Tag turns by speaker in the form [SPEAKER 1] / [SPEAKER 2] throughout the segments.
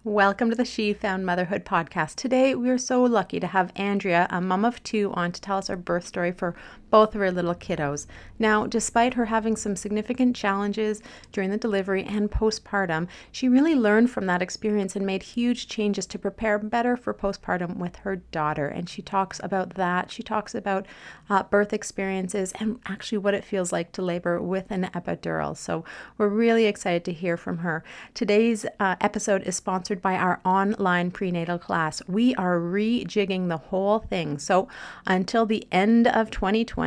[SPEAKER 1] Welcome to the She Found Motherhood podcast. Today, we are so lucky to have Andrea, a mom of two, on to tell us her birth story for both of her little kiddos. Now, despite her having some significant challenges during the delivery and postpartum, she really learned from that experience and made huge changes to prepare better for postpartum with her daughter. And she talks about that. She talks about birth experiences and actually what it feels like to labor with an epidural. So we're really excited to hear from her. Today's episode is sponsored by our online prenatal class. We are rejigging the whole thing. So until the end of 2020,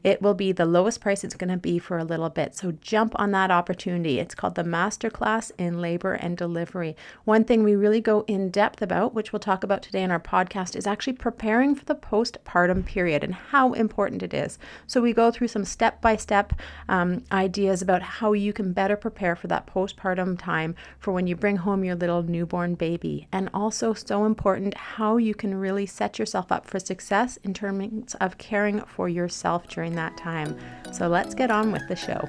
[SPEAKER 1] it will be the lowest price it's going to be for a little bit. So jump on that opportunity. It's called the Masterclass in Labor and Delivery. One thing we really go in depth about, which we'll talk about today in our podcast, is actually preparing for the postpartum period and how important it is. So we go through some step-by-step ideas about how you can better prepare for that postpartum time for when you bring home your little newborn baby. And also so important, how you can really set yourself up for success in terms of caring for yourself during that time. So let's get on with the show.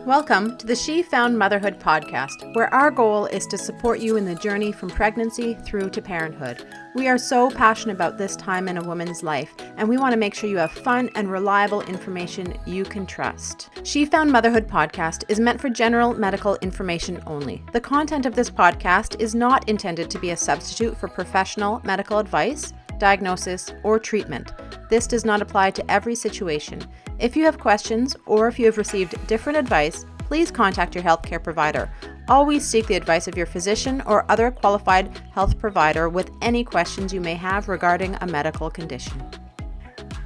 [SPEAKER 1] Welcome to the She Found Motherhood podcast, where our goal is to support you in the journey from pregnancy through to parenthood. We are so passionate about this time in a woman's life, and we want to make sure you have fun and reliable information you can trust. She Found Motherhood podcast is meant for general medical information only. The content of this podcast is not intended to be a substitute for professional medical advice, diagnosis, or treatment. This does not apply to every situation. If you have questions or if you have received different advice, please contact your healthcare provider. Always seek the advice of your physician or other qualified health provider with any questions you may have regarding a medical condition.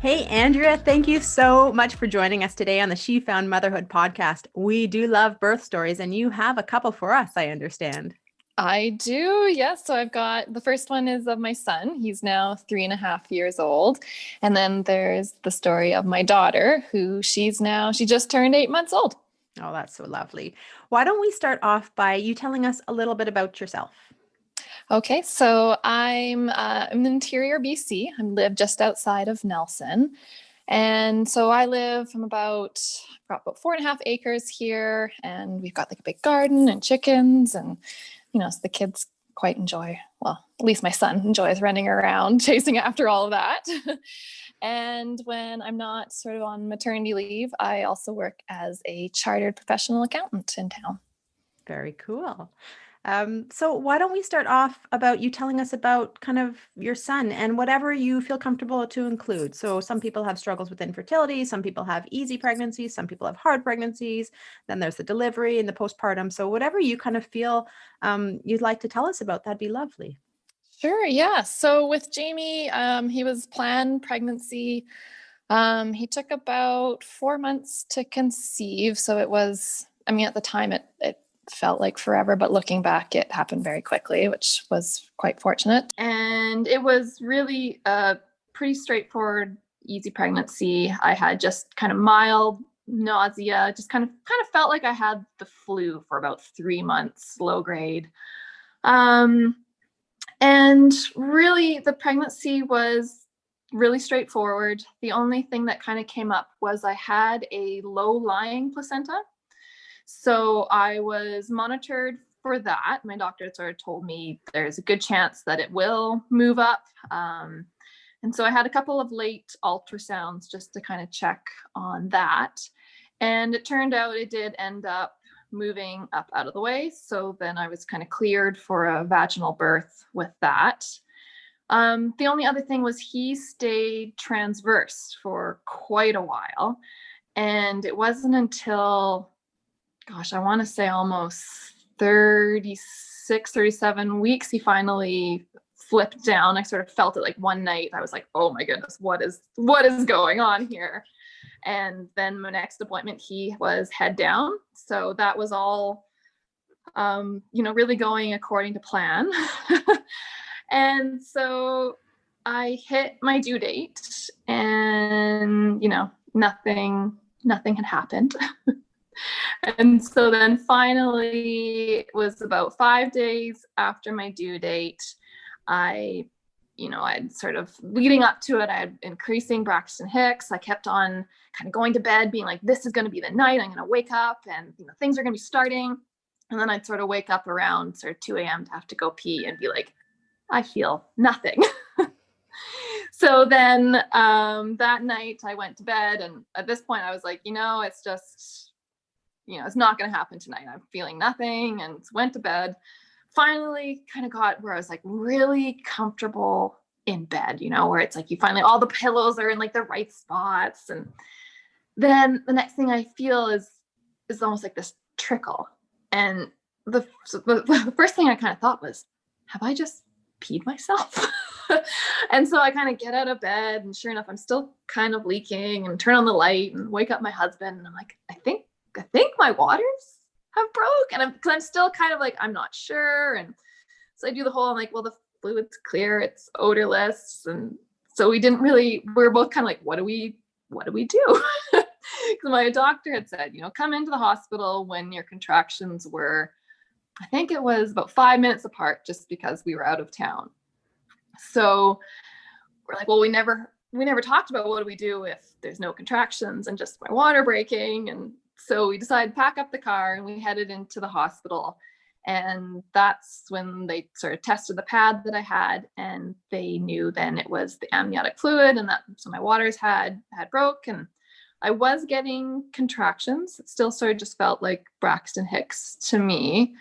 [SPEAKER 1] Hey, Andrea, thank you so much for joining us today on the She Found Motherhood podcast. We do love birth stories, and you have a couple for us, I understand.
[SPEAKER 2] I do, yes. So I've got, the first one is of my son. He's now 3.5 years old. And then there's the story of my daughter, who she just turned 8 months old.
[SPEAKER 1] Oh, that's so lovely. Why don't we start off by you telling us a little bit about yourself?
[SPEAKER 2] Okay, so I'm in interior BC. I live just outside of Nelson. And so I'm about 4.5 acres here, and we've got like a big garden and chickens, and so the kids quite enjoy, well, at least my son enjoys running around, chasing after all of that. And when I'm not sort of on maternity leave, I also work as a chartered professional accountant in town.
[SPEAKER 1] Very cool. So why don't we start off about you telling us about kind of your son and whatever you feel comfortable to include. So some people have struggles with infertility, some people have easy pregnancies, some people have hard pregnancies, then there's the delivery and the postpartum. So whatever you kind of feel you'd like to tell us about, that'd be lovely.
[SPEAKER 2] Sure, yeah. So with Jamie, he was planned pregnancy. He took about 4 months to conceive. So it was, at the time it felt like forever, but looking back, it happened very quickly, which was quite fortunate. And it was really a pretty straightforward, easy pregnancy. I had just kind of mild nausea, just kind of felt like I had the flu for about 3 months, low grade. And really the pregnancy was really straightforward. The only thing that kind of came up was I had a low-lying placenta. So I was monitored for that. My doctor sort of told me there's a good chance that it will move up. And so I had a couple of late ultrasounds just to kind of check on that. And it turned out it did end up moving up out of the way. So then I was kind of cleared for a vaginal birth with that. The only other thing was he stayed transverse for quite a while. And it wasn't until I want to say almost 36, 37 weeks, he finally flipped down. I sort of felt it like one night. I was like, oh my goodness, what is going on here? And then my next appointment, he was head down. So that was all, really going according to plan. And so I hit my due date and, nothing had happened. And so then finally it was about 5 days after my due date. I'd sort of leading up to it, I had increasing Braxton Hicks. I kept on kind of going to bed being like, this is going to be the night I'm going to wake up and things are going to be starting. And then I'd sort of wake up around sort of 2 a.m. to have to go pee and be like, I feel nothing. So then that night I went to bed, and at this point I was like, it's just, it's not going to happen tonight. I'm feeling nothing, and went to bed. Finally kind of got where I was like really comfortable in bed, where it's like you finally, all the pillows are in like the right spots. And then the next thing I feel is almost like this trickle. And the first thing I kind of thought was, have I just peed myself? And so I kind of get out of bed, and sure enough, I'm still kind of leaking, and turn on the light and wake up my husband. And I'm like, I think my waters have broke. And because I'm still kind of like, I'm not sure. And so I do the whole, I'm like, well, the fluid's clear, it's odorless. And so we're both kind of like, what do we do? Because my doctor had said, come into the hospital when your contractions were, I think it was about 5 minutes apart, just because we were out of town. So we're like, well, we never talked about what do we do if there's no contractions and just my water breaking. And so we decided to pack up the car, and we headed into the hospital. And that's when they sort of tested the pad that I had, and they knew then it was the amniotic fluid, and so my waters had broke, and I was getting contractions. It still sort of just felt like Braxton Hicks to me.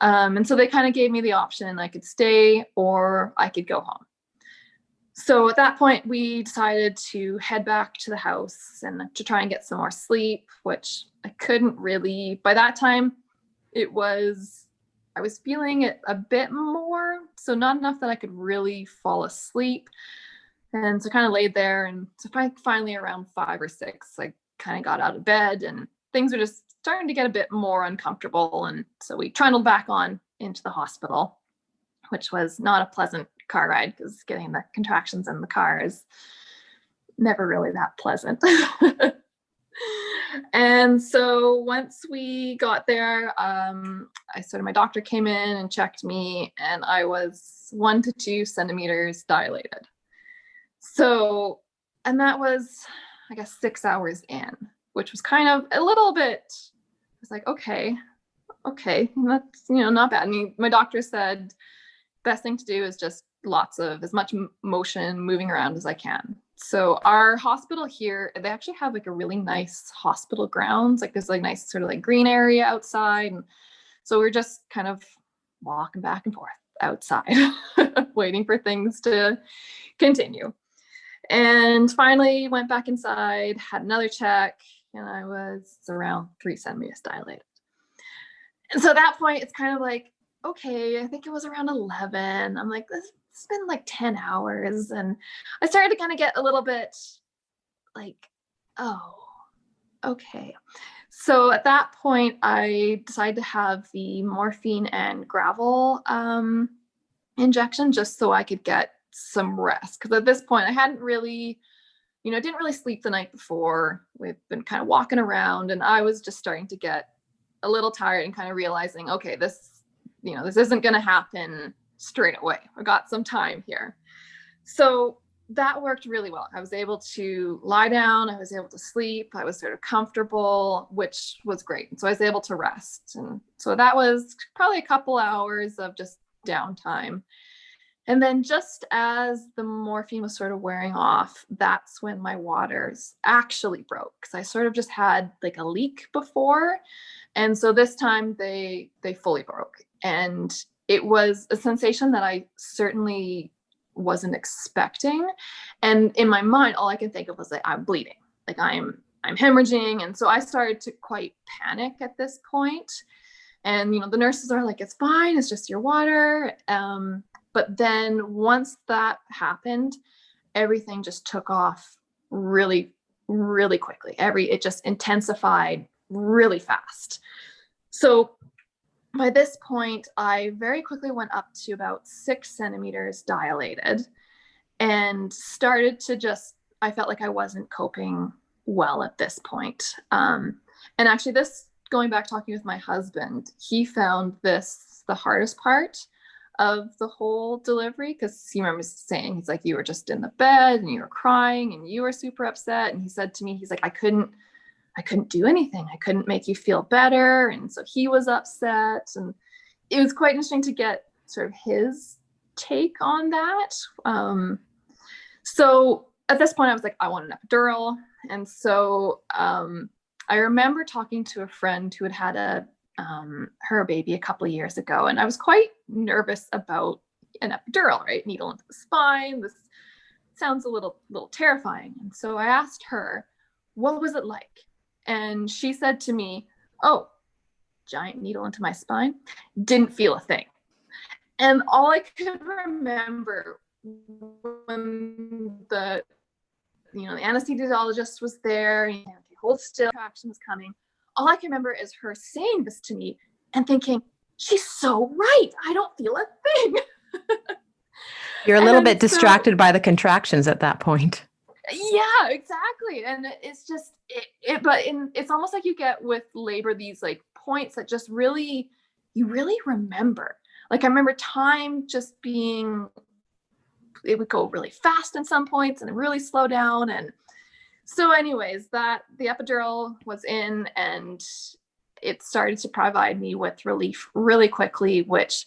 [SPEAKER 2] And so they kind of gave me the option. I could stay or I could go home. So at that point, we decided to head back to the house and to try and get some more sleep, which I couldn't really. By that time, I was feeling it a bit more, so not enough that I could really fall asleep. And so kind of laid there, and so finally around 5 or 6, I kind of got out of bed, and things were just starting to get a bit more uncomfortable. And so we trundled back on into the hospital, which was not a pleasant car ride, because getting the contractions in the car is never really that pleasant. And so once we got there, my doctor came in and checked me, and I was 1 to 2 centimeters dilated. So, and that was, I guess, 6 hours in, which was kind of a little bit, I was like, okay, that's, not bad. I mean, my doctor said best thing to do is just as much motion moving around as I can. So our hospital here, they actually have like a really nice hospital grounds. Like there's like nice sort of like green area outside. And so we're just kind of walking back and forth outside, waiting for things to continue. And finally went back inside, had another check, and I was around 3 centimeters dilated. And so at that point, it's kind of like, okay, I think it was around 11. I'm like, it's been like 10 hours. And I started to kind of get a little bit like, oh, okay. So at that point, I decided to have the morphine and gravel injection, just so I could get some rest. Because at this point, I hadn't really, didn't really sleep the night before. We've been kind of walking around, and I was just starting to get a little tired and kind of realizing, okay, this isn't going to happen straight away. I got some time here. So that worked really well. I was able to lie down. I was able to sleep. I was sort of comfortable, which was great. And so I was able to rest. And so that was probably a couple hours of just downtime. And then just as the morphine was sort of wearing off, that's when my waters actually broke. Because I sort of just had like a leak before. And so this time they fully broke. And it was a sensation that I certainly wasn't expecting. And in my mind, all I can think of was like, I'm bleeding, like I'm hemorrhaging. And so I started to quite panic at this point. And, the nurses are like, it's fine, it's just your water. But then once that happened, everything just took off really, really quickly. It just intensified really fast. So by this point, I very quickly went up to about 6 centimeters dilated and started to I felt like I wasn't coping well at this point. And actually going back talking with my husband, he found this the hardest part of the whole delivery, because he remembers saying, he's like, you were just in the bed and you were crying and you were super upset. And he said to me, he's like, I couldn't I couldn't do anything. I couldn't make you feel better. And so he was upset. And it was quite interesting to get sort of his take on that. So at this point, I was like, I want an epidural. And so I remember talking to a friend who had had her baby a couple of years ago. And I was quite nervous about an epidural, right? Needle into the spine. This sounds a little terrifying. And so I asked her, what was it like? And she said to me, oh, giant needle into my spine. Didn't feel a thing. And all I could remember when the anesthesiologist was there, and hold still, contraction was coming. All I can remember is her saying this to me and thinking, she's so right. I don't feel a thing.
[SPEAKER 1] You're a little bit distracted by the contractions at that point.
[SPEAKER 2] Yeah, exactly. And it's just, it's almost like you get with labor, these like points that just really, you really remember. Like I remember time just being, it would go really fast in some points and really slow down. And so anyways, the epidural was in and it started to provide me with relief really quickly, which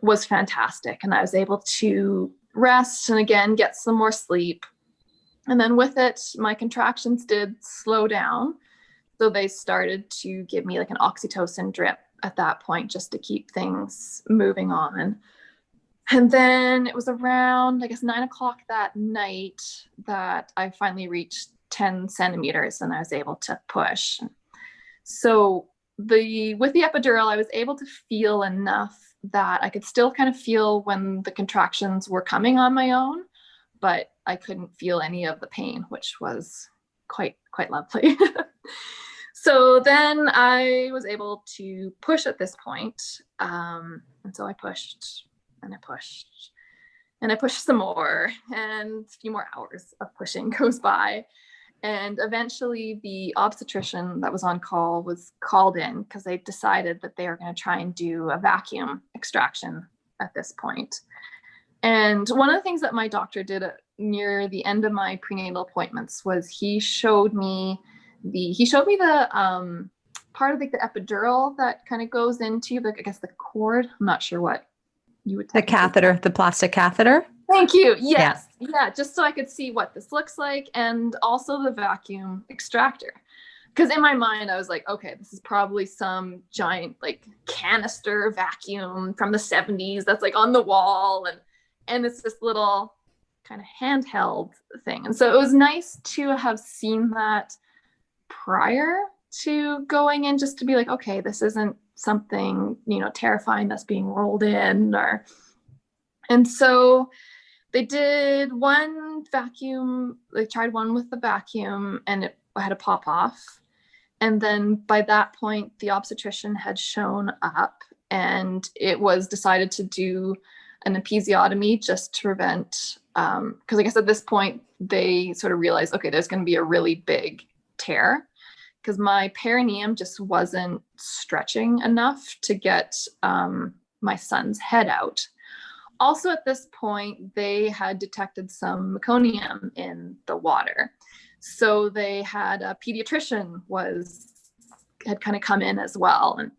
[SPEAKER 2] was fantastic. And I was able to rest and again, get some more sleep. And then with it, my contractions did slow down. So they started to give me like an oxytocin drip at that point, just to keep things moving on. And then it was around, I guess, 9:00 that night that I finally reached 10 centimeters and I was able to push. So with the epidural, I was able to feel enough that I could still kind of feel when the contractions were coming on my own, but I couldn't feel any of the pain, which was quite lovely. So then I was able to push at this point. And so I pushed and I pushed and I pushed some more, and a few more hours of pushing goes by. And eventually the obstetrician that was on call was called in because they decided that they were going to try and do a vacuum extraction at this point. And one of the things that my doctor did near the end of my prenatal appointments was he showed me the part of the epidural that kind of goes into I guess the cord. I'm not sure what you would.
[SPEAKER 1] The catheter, the plastic catheter.
[SPEAKER 2] Thank you. Yes. Yeah. Just so I could see what this looks like, and also the vacuum extractor. Because in my mind, I was like, okay, this is probably some giant like canister vacuum from the 70s that's like on the wall, and it's this little kind of handheld thing. And so it was nice to have seen that prior to going in, just to be like, okay, this isn't something, terrifying that's being rolled in. And so they did one vacuum, they tried one with the vacuum and it had to pop off. And then by that point, the obstetrician had shown up and it was decided to do an episiotomy just to prevent, because I guess at this point they sort of realized, okay, there's going to be a really big tear because my perineum just wasn't stretching enough to get my son's head out. Also at this point, they had detected some meconium in the water. So they had a pediatrician had kind of come in as well. And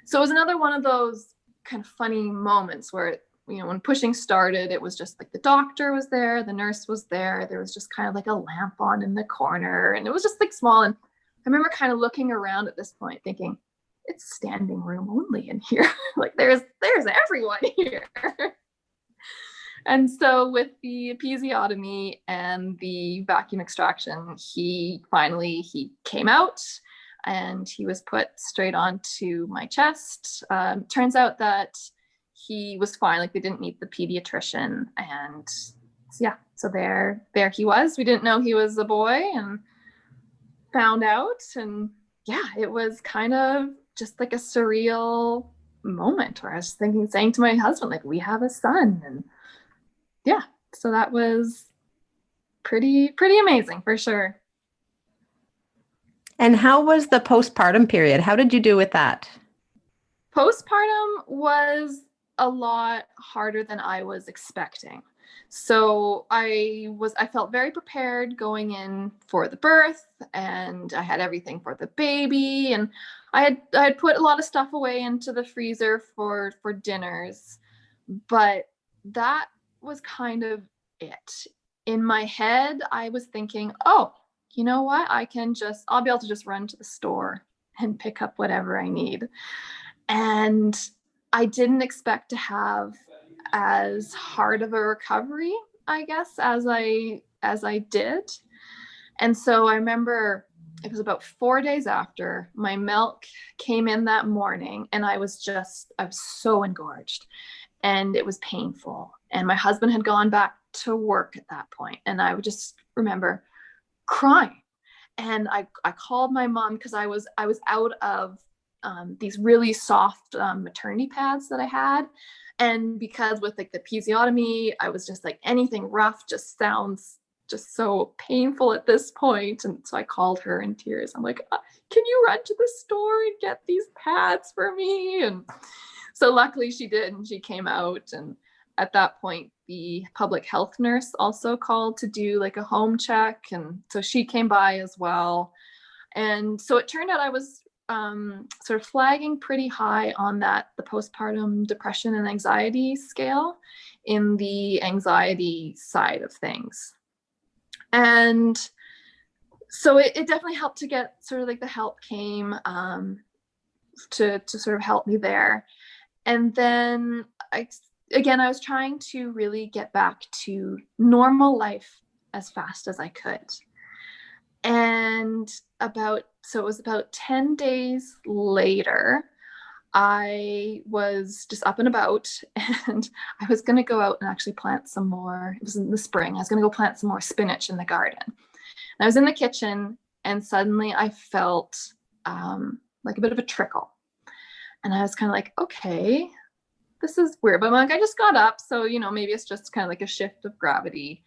[SPEAKER 2] so it was another one of those kind of funny moments where, when pushing started, it was just like the doctor was there, the nurse was there was just kind of like a lamp on in the corner, and it was just like small. And I remember kind of looking around at this point thinking, it's standing room only in here. Like there's everyone here. And so with the episiotomy and the vacuum extraction, he came out and he was put straight onto my chest. Turns out that he was fine. Like they didn't meet the pediatrician. And so there he was. We didn't know he was a boy and found out. And it was kind of just like a surreal moment where I was saying to my husband, like, we have a son. And so that was pretty amazing for sure.
[SPEAKER 1] And how was the postpartum period? How did you do with that?
[SPEAKER 2] Postpartum was a lot harder than I was expecting. So I felt very prepared going in for the birth, and I had everything for the baby, and I had put a lot of stuff away into the freezer for dinners, but that was kind of it. In my head, I was thinking, oh, you know what? I'll be able to just run to the store and pick up whatever I need. And I didn't expect to have as hard of a recovery, I guess, as I did. And so I remember it was about 4 days after my milk came in that morning, and I was so engorged, and it was painful. And my husband had gone back to work at that point, and I would just remember crying. And I called my mom because I was out of these really soft maternity pads that I had. And because with like the episiotomy, I was just like, anything rough just sounds just so painful at this point. And so I called her in tears. I'm like, can you run to the store and get these pads for me? And so luckily she did, and she came out. And at that point, the public health nurse also called to do like a home check. And so she came by as well. And so it turned out I was sort of flagging pretty high on the postpartum depression and anxiety scale, in the anxiety side of things. And so it definitely helped to get sort of like the help came to sort of help me there. And then I was trying to really get back to normal life as fast as I could. And it was about 10 days later, I was just up and about, and I was going to go out and actually plant some more. It was in the spring. I was going to go plant some more spinach in the garden. And I was in the kitchen, and suddenly I felt like a bit of a trickle. And I was kind of like, okay, this is weird. But I'm like, I just got up, so, maybe it's just kind of like a shift of gravity.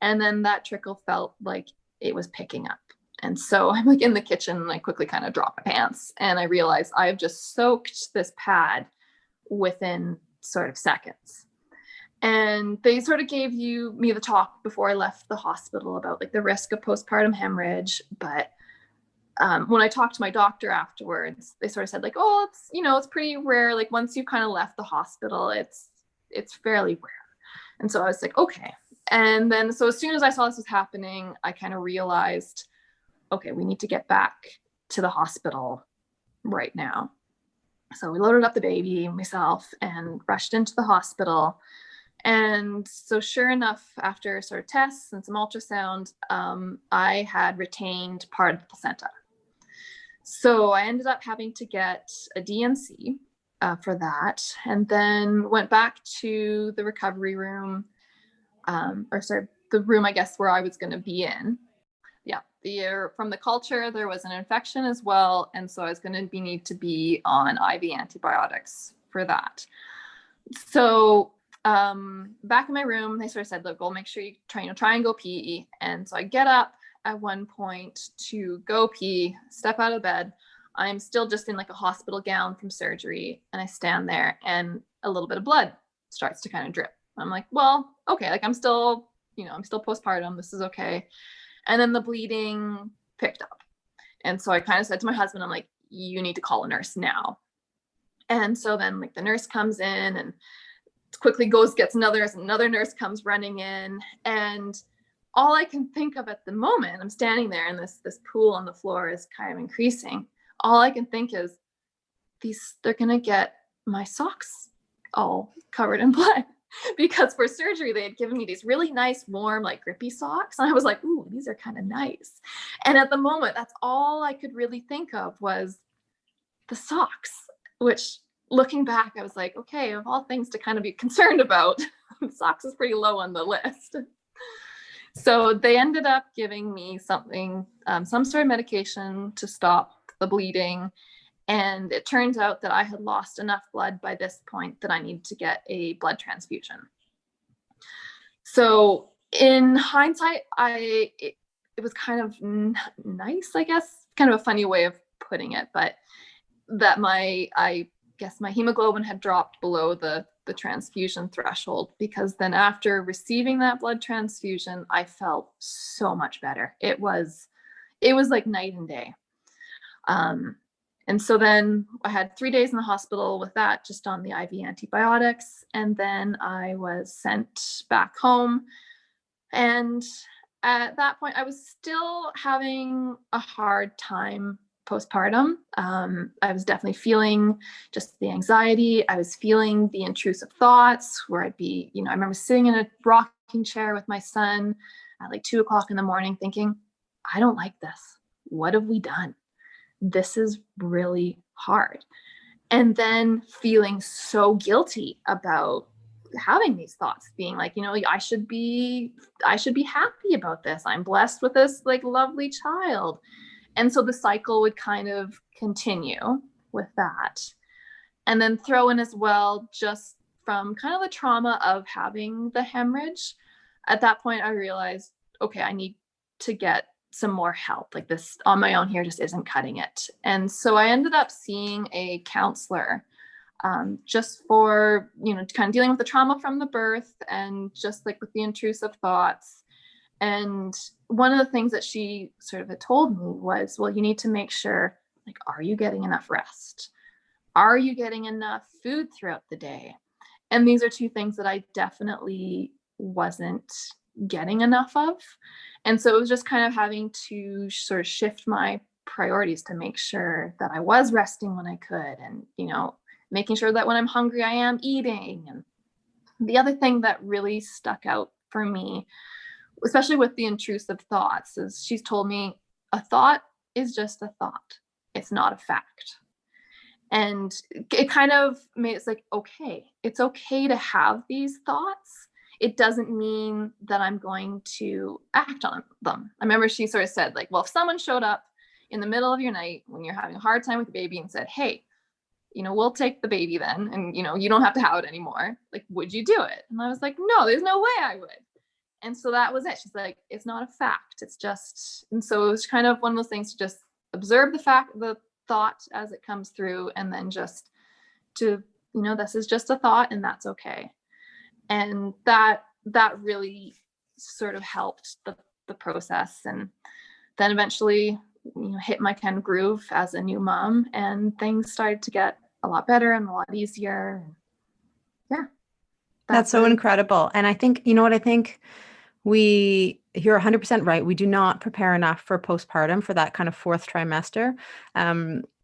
[SPEAKER 2] And then that trickle felt like it was picking up. And so I'm like in the kitchen, and I quickly kind of drop my pants, and I realized I have just soaked this pad within sort of seconds. And they sort of gave me the talk before I left the hospital about like the risk of postpartum hemorrhage. But when I talked to my doctor afterwards, they sort of said like, oh, it's pretty rare. Like once you kind of left the hospital, it's fairly rare. And so I was like, okay. And then, so as soon as I saw this was happening, I kind of realized, okay, we need to get back to the hospital right now. So we loaded up the baby, myself, and rushed into the hospital. And so sure enough, after sort of tests and some ultrasound, I had retained part of the placenta. So I ended up having to get a DNC for that, and then went back to the recovery room, the room, I guess, where I was going to be in. Yeah, from the culture, there was an infection as well. And so I was going to need to be on IV antibiotics for that. So back in my room, they sort of said, look, we'll make sure you try and go pee. And so I get up at one point to go pee, step out of bed. I'm still just in like a hospital gown from surgery. And I stand there, and a little bit of blood starts to kind of drip. I'm like, well, okay, like I'm still postpartum. This is okay. And then the bleeding picked up. And so I kind of said to my husband, I'm like, you need to call a nurse now. And so then like the nurse comes in and quickly gets another nurse comes running in. And all I can think of at the moment, I'm standing there, and this pool on the floor is kind of increasing. All I can think is they're going to get my socks all covered in blood. Because for surgery, they had given me these really nice, warm, like grippy socks. And I was like, ooh, these are kind of nice. And at the moment, that's all I could really think of was the socks, which looking back, I was like, okay, of all things to kind of be concerned about, socks is pretty low on the list. So they ended up giving me something, some sort of medication to stop the bleeding. And it turns out that I had lost enough blood by this point that I needed to get a blood transfusion. So in hindsight, it was kind of nice, I guess, kind of a funny way of putting it, but that I guess my hemoglobin had dropped below the the transfusion threshold, because then after receiving that blood transfusion, I felt so much better. It was like night and day. And so then I had 3 days in the hospital with that, just on the IV antibiotics. And then I was sent back home. And at that point, I was still having a hard time postpartum. I was definitely feeling just the anxiety. I was feeling the intrusive thoughts where I'd be, I remember sitting in a rocking chair with my son at like 2 o'clock in the morning thinking, I don't like this. What have we done? This is really hard. And then feeling so guilty about having these thoughts, being like, I should be happy about this. I'm blessed with this like lovely child. And so the cycle would kind of continue with that. And then throw in as well, just from kind of the trauma of having the hemorrhage. At that point, I realized, okay, I need to get some more help. Like this on my own here just isn't cutting it. And so I ended up seeing a counselor, just for, kind of dealing with the trauma from the birth and just like with the intrusive thoughts. And one of the things that she sort of had told me was, well, you need to make sure, like, are you getting enough rest? Are you getting enough food throughout the day? And these are two things that I definitely wasn't getting enough of. And so it was just kind of having to sort of shift my priorities to make sure that I was resting when I could, and, making sure that when I'm hungry, I am eating. And the other thing that really stuck out for me, especially with the intrusive thoughts, is she's told me a thought is just a thought. It's not a fact. And it kind of made it's like, okay, it's okay to have these thoughts. It doesn't mean that I'm going to act on them. I remember she sort of said, like, well, if someone showed up in the middle of your night when you're having a hard time with the baby and said, hey, we'll take the baby then, and, you don't have to have it anymore, like, would you do it? And I was like, no, there's no way I would. And so that was it. She's like, it's not a fact. It's just, and so it was kind of one of those things to just observe the thought as it comes through, and then just to, this is just a thought and that's okay. And that really sort of helped the process. And then eventually, hit my kind of groove as a new mom, and things started to get a lot better and a lot easier. Yeah.
[SPEAKER 1] That's so incredible. And I think, I think you're 100% right. We do not prepare enough for postpartum, for that kind of fourth trimester.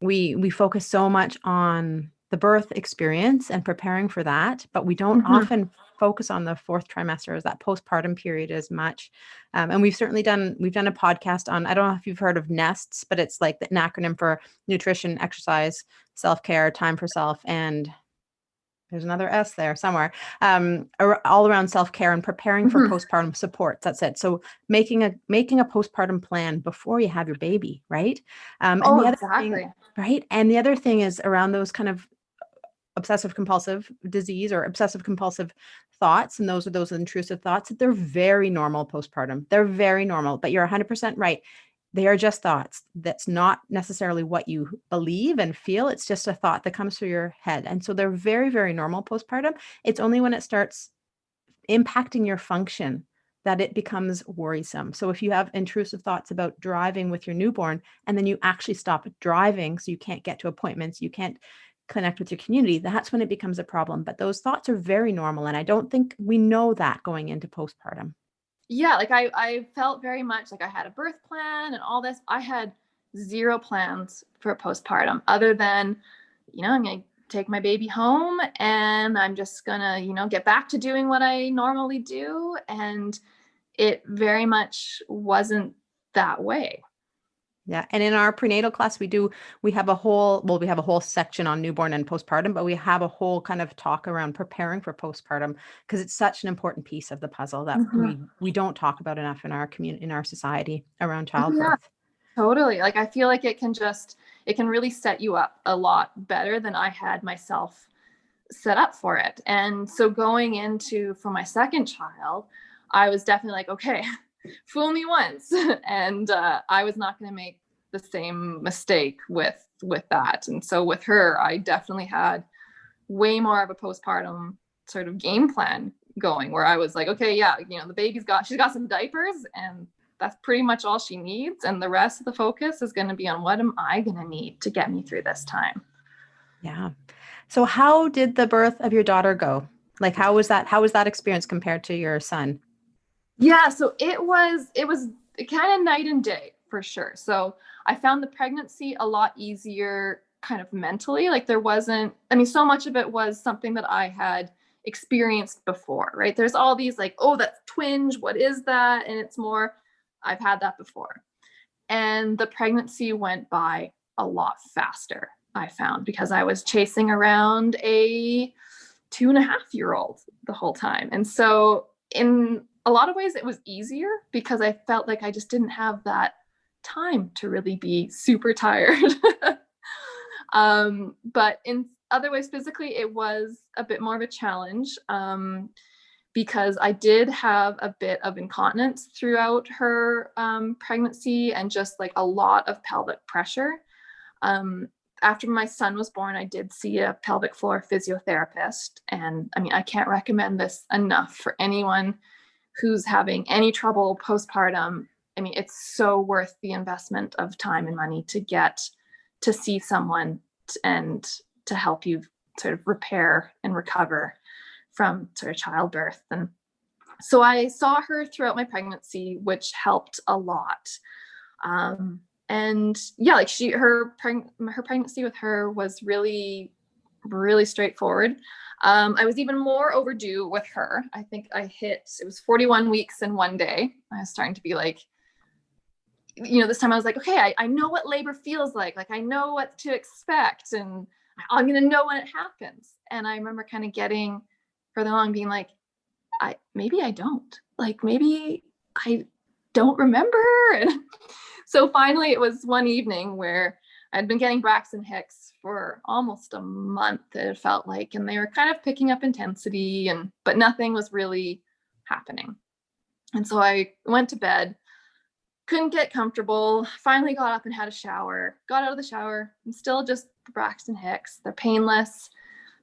[SPEAKER 1] We focus so much on the birth experience and preparing for that, but we don't often focus on the fourth trimester as that postpartum period as much. And we've done a podcast on, I don't know if you've heard of NESTs, but it's like an acronym for nutrition, exercise, self-care, time for self, and there's another S there somewhere, all around self-care and preparing for postpartum supports. That's it. So making a postpartum plan before you have your baby, right? And the other thing, right? And the other thing is around those kind of obsessive compulsive disease or obsessive compulsive thoughts. And those are those intrusive thoughts. They're very normal postpartum. They're very normal, but you're 100% right. They are just thoughts. That's not necessarily what you believe and feel. It's just a thought that comes through your head. And so they're very, very normal postpartum. It's only when it starts impacting your function that it becomes worrisome. So if you have intrusive thoughts about driving with your newborn, and then you actually stop driving, so you can't get to appointments, you can't connect with your community, that's when it becomes a problem. But those thoughts are very normal. And I don't think we know that going into postpartum.
[SPEAKER 2] Yeah, like I felt very much like I had a birth plan and all this. I had zero plans for postpartum other than, I'm going to take my baby home and I'm just going to, get back to doing what I normally do. And it very much wasn't that way.
[SPEAKER 1] Yeah. And in our prenatal class, we have a whole section on newborn and postpartum, but we have a whole kind of talk around preparing for postpartum, because it's such an important piece of the puzzle that we don't talk about enough in our community, in our society around childbirth.
[SPEAKER 2] Yeah, totally. Like, I feel like it can really set you up a lot better than I had myself set up for it. And so going into, for my second child, I was definitely like, okay, fool me once. And I was not going to make the same mistake with that. And so with her, I definitely had way more of a postpartum sort of game plan going where I was like, okay, yeah, the she's got some diapers and that's pretty much all she needs. And the rest of the focus is going to be on what am I going to need to get me through this time.
[SPEAKER 1] Yeah. So how did the birth of your daughter go? Like, how was that experience compared to your son?
[SPEAKER 2] Yeah. So it was kind of night and day for sure. So I found the pregnancy a lot easier kind of mentally. Like there wasn't, so much of it was something that I had experienced before, right? There's all these like, oh, that's twinge. What is that? And it's more, I've had that before. And the pregnancy went by a lot faster, I found, because I was chasing around a 2.5-year-old the whole time. And so in a lot of ways, it was easier because I felt like I just didn't have that time to really be super tired. But in other ways, physically, it was a bit more of a challenge because I did have a bit of incontinence throughout her pregnancy and just like a lot of pelvic pressure. After my son was born, I did see a pelvic floor physiotherapist. And I can't recommend this enough for anyone who's having any trouble postpartum. It's so worth the investment of time and money to get to see someone and to help you sort of repair and recover from sort of childbirth. And so I saw her throughout my pregnancy, which helped a lot. And yeah, like her pregnancy with her was really, really straightforward. I was even more overdue with her. I think it was 41 weeks in one day. I was starting to be like, this time I was like, okay, I know what labor feels like. Like I know what to expect and I'm going to know when it happens. And I remember kind of getting further along being like, maybe I don't. Like maybe I don't remember. And so finally it was one evening where I'd been getting Braxton Hicks for almost a month, it felt like, and they were kind of picking up intensity but nothing was really happening. And so I went to bed, couldn't get comfortable, finally got up and had a shower, got out of the shower, and still just the Braxton Hicks. They're painless.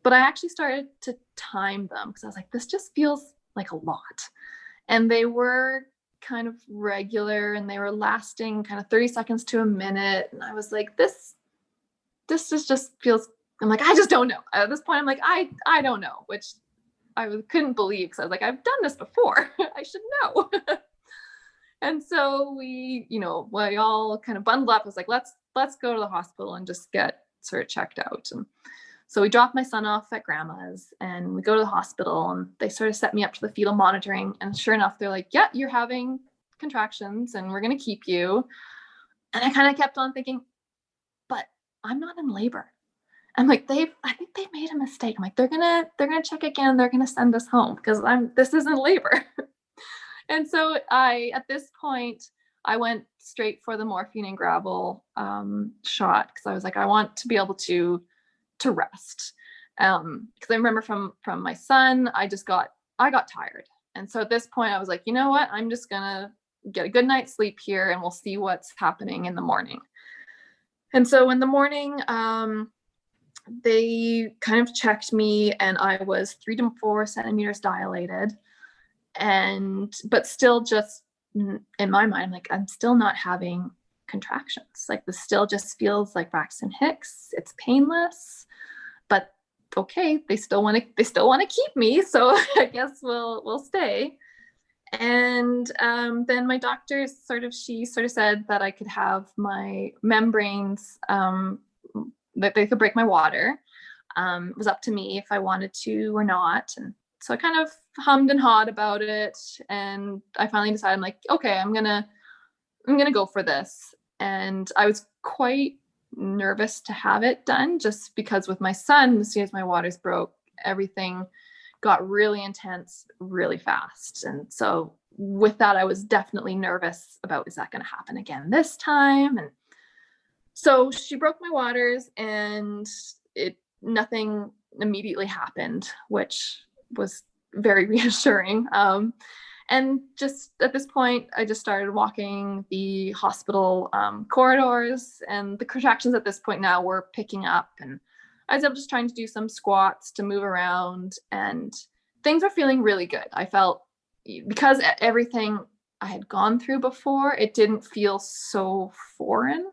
[SPEAKER 2] But I actually started to time them because I was like, this just feels like a lot. And they were kind of regular and they were lasting kind of 30 seconds to a minute. And I was like, this just feels, I'm like, I just don't know. At this point, I'm like, I don't know, which I couldn't believe because I was like, I've done this before. I should know. And so we all kind of bundled up. I was like, let's go to the hospital and just get sort of checked out. And so we dropped my son off at grandma's and we go to the hospital and they sort of set me up to the fetal monitoring. And sure enough, they're like, yeah, you're having contractions and we're going to keep you. And I kind of kept on thinking, but I'm not in labor. I'm like, I think they made a mistake. I'm like, they're going to check again. They're going to send us home because this isn't labor. And so at this point, I went straight for the morphine and gravel shot because I was like, I want to be able to rest. Because I remember from my son, I got tired. And so at this point I was like, you know what? I'm just gonna get a good night's sleep here and we'll see what's happening in the morning. And so in the morning, they kind of checked me and I was 3 to 4 centimeters dilated. But still just in my mind, I'm like, I'm still not having contractions. Like this still just feels like Braxton Hicks. It's painless, but okay, they still want to keep me. So I guess we'll stay. And then my doctor she said that I could have my membranes, that they could break my water. It was up to me if I wanted to or not. And so I kind of hummed and hawed about it. And I finally decided, I'm like, okay, I'm gonna go for this. And I was quite nervous to have it done just because with my son, as soon as my waters broke, everything got really intense really fast. And so with that, I was definitely nervous about, is that going to happen again this time? And so she broke my waters and nothing immediately happened, which was very reassuring. And just at this point, I just started walking the hospital corridors, and the contractions at this point now were picking up. And I was able just trying to do some squats to move around. And things were feeling really good. I felt, because everything I had gone through before, it didn't feel so foreign.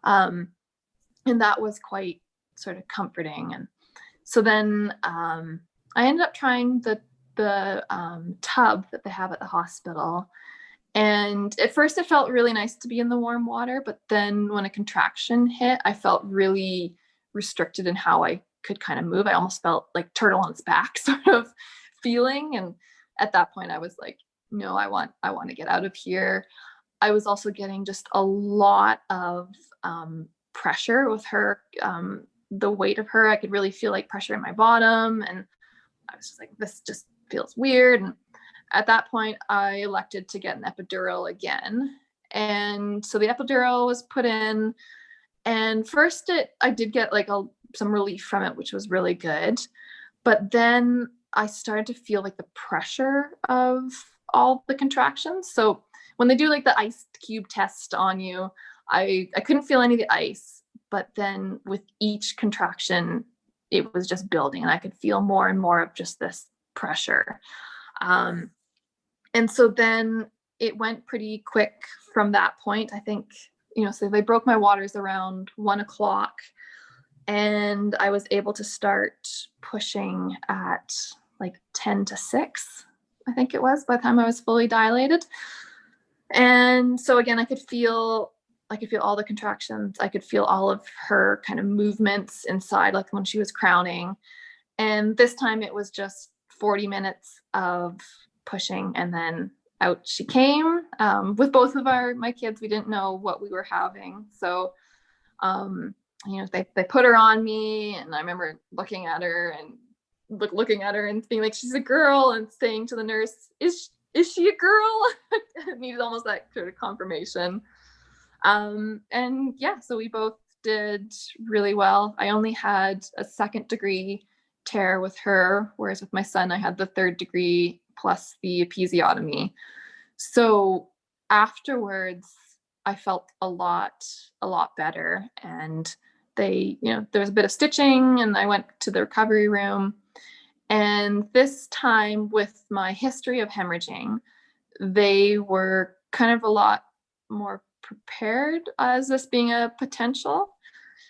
[SPEAKER 2] And that was quite sort of comforting. And so then I ended up trying the tub that they have at the hospital. And at first it felt really nice to be in the warm water, but then when a contraction hit, I felt really restricted in how I could kind of move. I almost felt like turtle on its back sort of feeling. And at that point I was like, no, I want to get out of here. I was also getting just a lot of pressure with her, the weight of her. I could really feel like pressure in my bottom. And I was just like, this just feels weird. And at that point, I elected to get an epidural again. And so the epidural was put in. And first I did get like some relief from it, which was really good. But then I started to feel like the pressure of all the contractions. So when they do like the ice cube test on you, I couldn't feel any of the ice. But then with each contraction, it was just building, and I could feel more and more of just this pressure. And so then it went pretty quick from that point. I think, so they broke my waters around 1:00, and I was able to start pushing at like 10 to 6, I think it was, by the time I was fully dilated. And so again, I could feel all the contractions. I could feel all of her kind of movements inside, like when she was crowning. And this time it was just 40 minutes of pushing, and then out she came. With both of my kids, we didn't know what we were having. So, they put her on me, and I remember looking at her and being like, she's a girl, and saying to the nurse, is she a girl? I needed almost that sort of confirmation. And yeah, so we both did really well. I only had a 2nd-degree tear with her, whereas with my son, I had the 3rd-degree plus the episiotomy. So afterwards, I felt a lot better. And there was a bit of stitching, and I went to the recovery room. And this time, with my history of hemorrhaging, they were kind of a lot more prepared as this being a potential.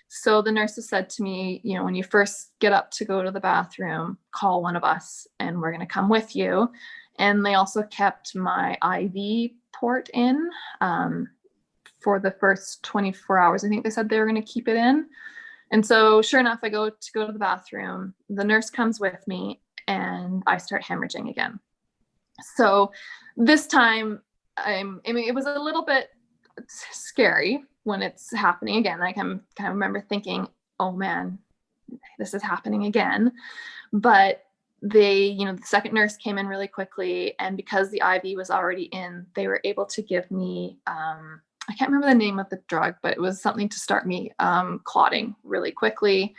[SPEAKER 2] So the nurses said to me, when you first get up to go to the bathroom, call one of us and we're going to come with you. And they also kept my IV port in for the first 24 hours. I think they said they were going to keep it in. And so sure enough, I go to the bathroom. The nurse comes with me, and I start hemorrhaging again. So this time, it was a little bit scary when it's happening again. I kind of remember thinking, oh man, this is happening again. But the 2nd nurse came in really quickly, and because the IV was already in, they were able to give me I can't remember the name of the drug, but it was something to start me clotting really quickly.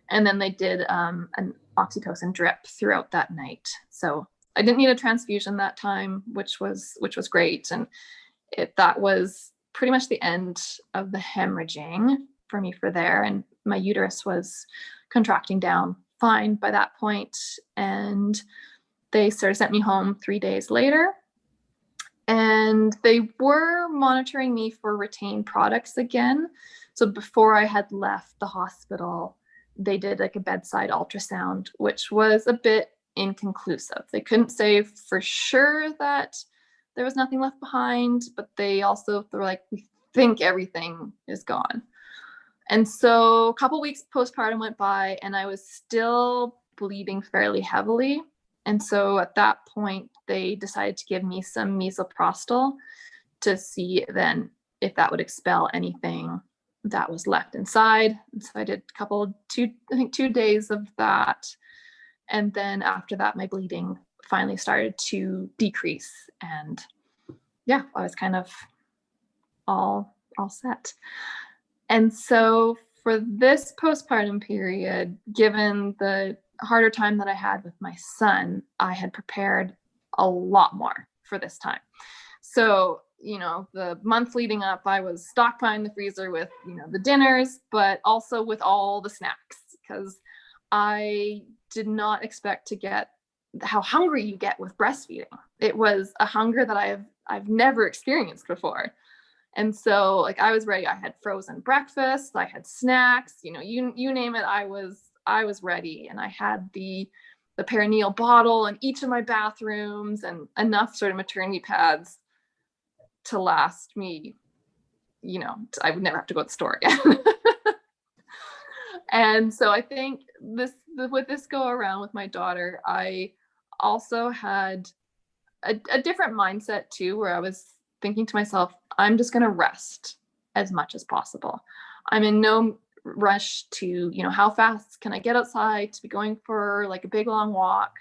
[SPEAKER 2] And then they did an oxytocin drip throughout that night. So I didn't need a transfusion that time, which was great. And that was pretty much the end of the hemorrhaging for me for there. And my uterus was contracting down fine by that point. And they sort of sent me home 3 days later. And they were monitoring me for retained products again. So before I had left the hospital, they did like a bedside ultrasound, which was a bit inconclusive. They couldn't say for sure that there was nothing left behind, but they were like, we think everything is gone. And so a couple weeks postpartum went by, and I was still bleeding fairly heavily. And so at that point, they decided to give me some misoprostol to see then if that would expel anything that was left inside. And so I did 2 days of that. And then after that, my bleeding finally started to decrease. And yeah, I was kind of all set. And so for this postpartum period, given the harder time that I had with my son, I had prepared a lot more for this time. So, the month leading up, I was stockpiling the freezer with, the dinners, but also with all the snacks, because I did not expect to get how hungry you get with breastfeeding. It was a hunger that I've never experienced before. And so like I was ready. I had frozen breakfast, I had snacks, you know, you name it, I was ready. And I had the perineal bottle in each of my bathrooms and enough sort of maternity pads to last me, you know, I would never have to go to the store again. And so I think with this go around with my daughter, I also had a different mindset too, where I was thinking to myself, I'm just going to rest as much as possible. I'm in no rush to, you know, how fast can I get outside to be going for like a big long walk.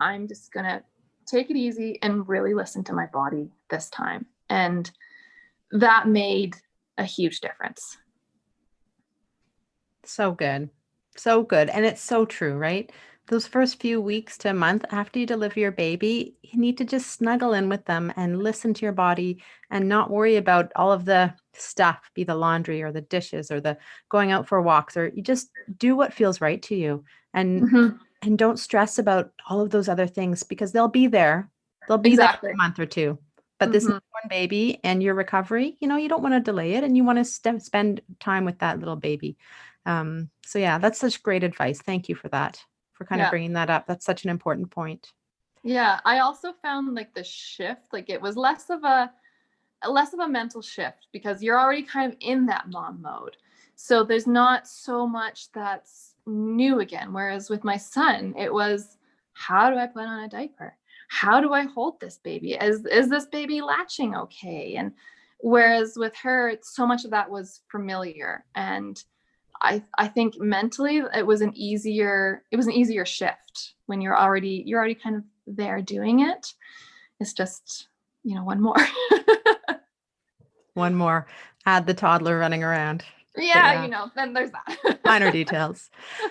[SPEAKER 2] I'm just going to take it easy and really listen to my body this time. And that made a huge difference.
[SPEAKER 1] So good. So good. And it's so true, right? Those first few weeks to a month after you deliver your baby, you need to just snuggle in with them and listen to your body and not worry about all of the stuff, be the laundry or the dishes or the going out for walks, or you just do what feels right to you. And
[SPEAKER 2] Mm-hmm.
[SPEAKER 1] and don't stress about all of those other things because they'll be there. They'll be there in
[SPEAKER 2] Exactly.
[SPEAKER 1] a month or two. But this
[SPEAKER 2] Mm-hmm.
[SPEAKER 1] newborn baby and your recovery, you know, you don't want to delay it and you want to spend time with that little baby. So yeah, that's such great advice. Thank you for that, for kind of
[SPEAKER 2] Yeah.
[SPEAKER 1] bringing that up. That's such an important point.
[SPEAKER 2] Yeah. I also found like the shift, like it was less of a mental shift because you're already kind of in that mom mode. So there's not so much that's new again. Whereas with my son, it was, how do I put on a diaper? How do I hold this baby? Is this baby latching okay? And whereas with her, so much of that was familiar. And I think mentally it was an easier shift when you're already kind of there doing it. It's just, you know, one more.
[SPEAKER 1] One more, add the toddler running around. But
[SPEAKER 2] Yeah,
[SPEAKER 1] yeah,
[SPEAKER 2] you know, then there's that.
[SPEAKER 1] minor details.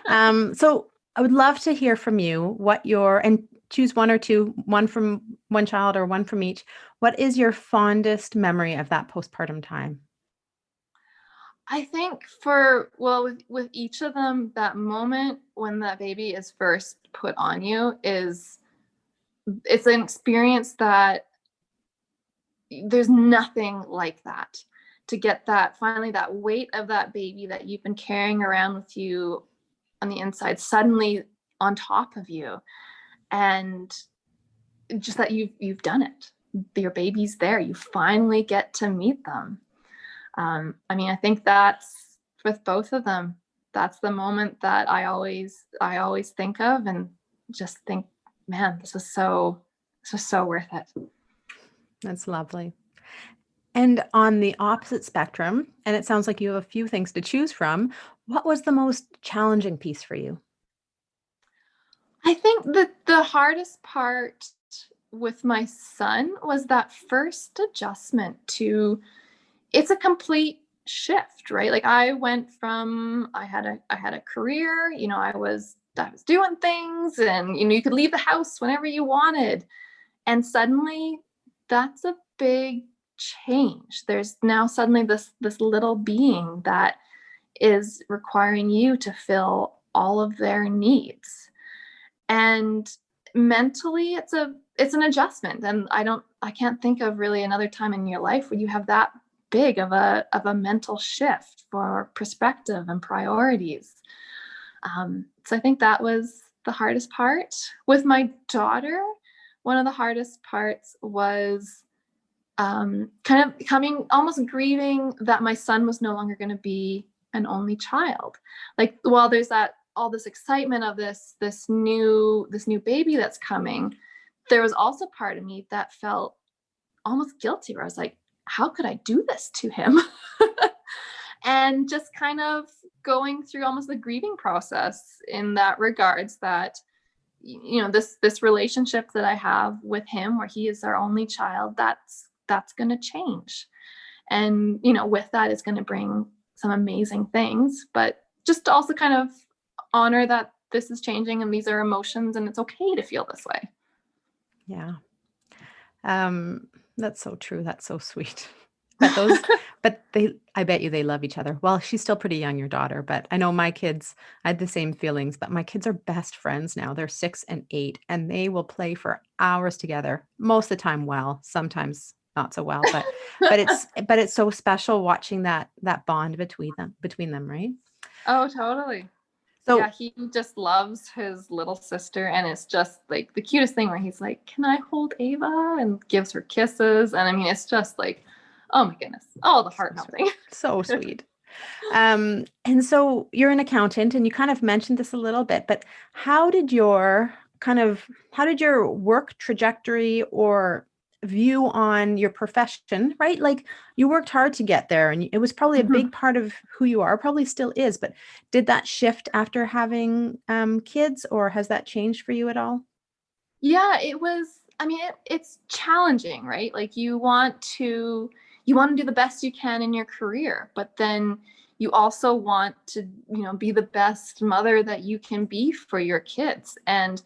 [SPEAKER 1] So I would love to hear from you what and choose one or two, one from one child or one from each. What is your fondest memory of that postpartum time?
[SPEAKER 2] I think with each of them, that moment when that baby is first put on you it's an experience that there's nothing like that. To get that finally that weight of that baby that you've been carrying around with you on the inside suddenly on top of you, and just that you've done it. Your baby's there. You finally get to meet them. I mean, I think that's with both of them. That's the moment that I always think of and just think, man, this was so worth it.
[SPEAKER 1] That's lovely. And on the opposite spectrum, and it sounds like you have a few things to choose from, what was the most challenging piece for you?
[SPEAKER 2] I think that the hardest part with my son was that first adjustment to, it's a complete shift, right? Like I went from, I had a career, you know, I was doing things, and you know, you could leave the house whenever you wanted, and suddenly that's a big change. There's now suddenly this little being that is requiring you to fill all of their needs. And mentally it's an adjustment, and I can't think of really another time in your life where you have that big of a mental shift for perspective and priorities. So I think that was the hardest part. With my daughter, one of the hardest parts was kind of almost grieving that my son was no longer going to be an only child. Like, while there's all this excitement of this new baby that's coming, there was also part of me that felt almost guilty, where I was like, how could I do this to him? And just kind of going through almost the grieving process in that regards, that you know, this relationship that I have with him, where he is our only child, that's going to change. And you know, with that is going to bring some amazing things, but just to also kind of honor that this is changing and these are emotions and it's okay to feel this way.
[SPEAKER 1] Yeah. That's so true. That's so sweet. But those But I bet you they love each other. Well, she's still pretty young, your daughter, but I know my kids, I had the same feelings, but my kids are best friends now. They're 6 and 8, and they will play for hours together. Most of the time well, sometimes not so well, but it's so special watching that bond between them, right?
[SPEAKER 2] Oh, totally.
[SPEAKER 1] So
[SPEAKER 2] Yeah, he just loves his little sister, and it's just like the cutest thing where he's like, "Can I hold Ava?" and gives her kisses. And I mean, it's just like, oh my goodness, the heart melting.
[SPEAKER 1] so sweet. And so you're an accountant, and you kind of mentioned this a little bit, but how did your work trajectory or view on your profession, right? Like you worked hard to get there, and it was probably a big part of who you are, probably still is, but did that shift after having kids, or has that changed for you at all?
[SPEAKER 2] Yeah, it was. I mean, it's challenging, right? Like you want to do the best you can in your career, but then you also want to, be the best mother that you can be for your kids. And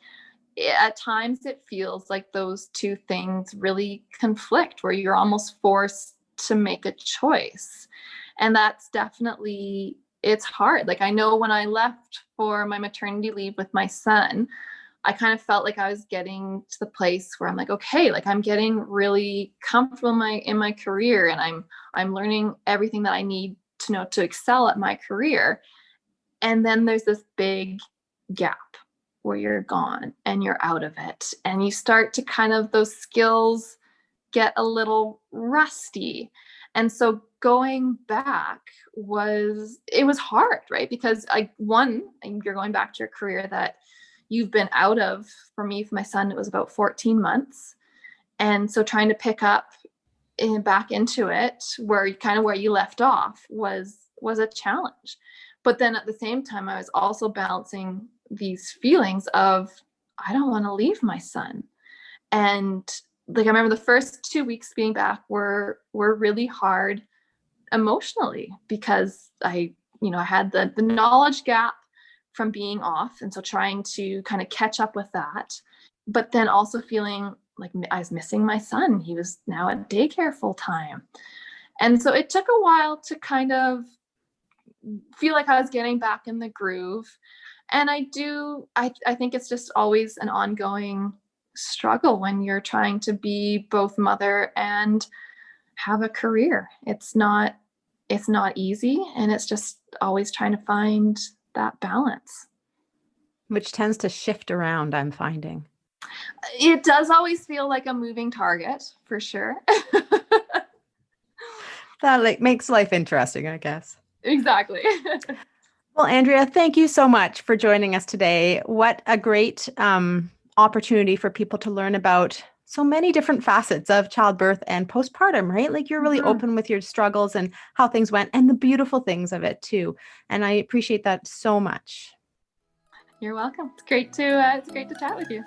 [SPEAKER 2] at times it feels like those two things really conflict, where you're almost forced to make a choice. And that's definitely, it's hard. Like I know when I left for my maternity leave with my son, I kind of felt like I was getting to the place where I'm like, okay, like I'm getting really comfortable in my career, and I'm learning everything that I need to know to excel at my career. And then there's this big gap where you're gone and you're out of it, and you start to kind of, those skills get a little rusty. And so going back was hard, right? Because you're going back to your career that you've been out of. For me, for my son, it was about 14 months. And so trying to pick up back into it where you left off was a challenge. But then at the same time, I was also balancing these feelings of, I don't want to leave my son. And like, I remember the first 2 weeks being back were really hard emotionally, because I had the knowledge gap from being off. And so trying to kind of catch up with that, but then also feeling like I was missing my son. He was now at daycare full time. And so it took a while to kind of feel like I was getting back in the groove. And I think it's just always an ongoing struggle when you're trying to be both mother and have a career. It's not easy, and it's just always trying to find that balance.
[SPEAKER 1] Which tends to shift around, I'm finding.
[SPEAKER 2] It does always feel like a moving target, for sure.
[SPEAKER 1] That makes life interesting, I guess.
[SPEAKER 2] Exactly.
[SPEAKER 1] Well, Andrea, thank you so much for joining us today. What a great opportunity for people to learn about so many different facets of childbirth and postpartum, right? Like you're really open with your struggles and how things went, and the beautiful things of it too. And I appreciate that so much.
[SPEAKER 2] You're welcome. It's great to chat with you.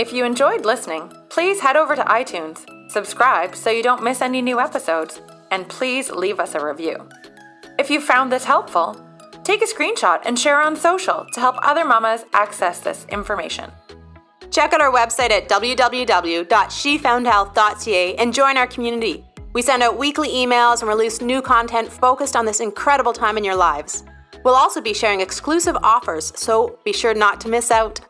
[SPEAKER 3] If you enjoyed listening, please head over to iTunes, subscribe so you don't miss any new episodes, and please leave us a review. If you found this helpful, take a screenshot and share on social to help other mamas access this information.
[SPEAKER 4] Check out our website at www.shefoundhealth.ca and join our community. We send out weekly emails and release new content focused on this incredible time in your lives. We'll also be sharing exclusive offers, so be sure not to miss out.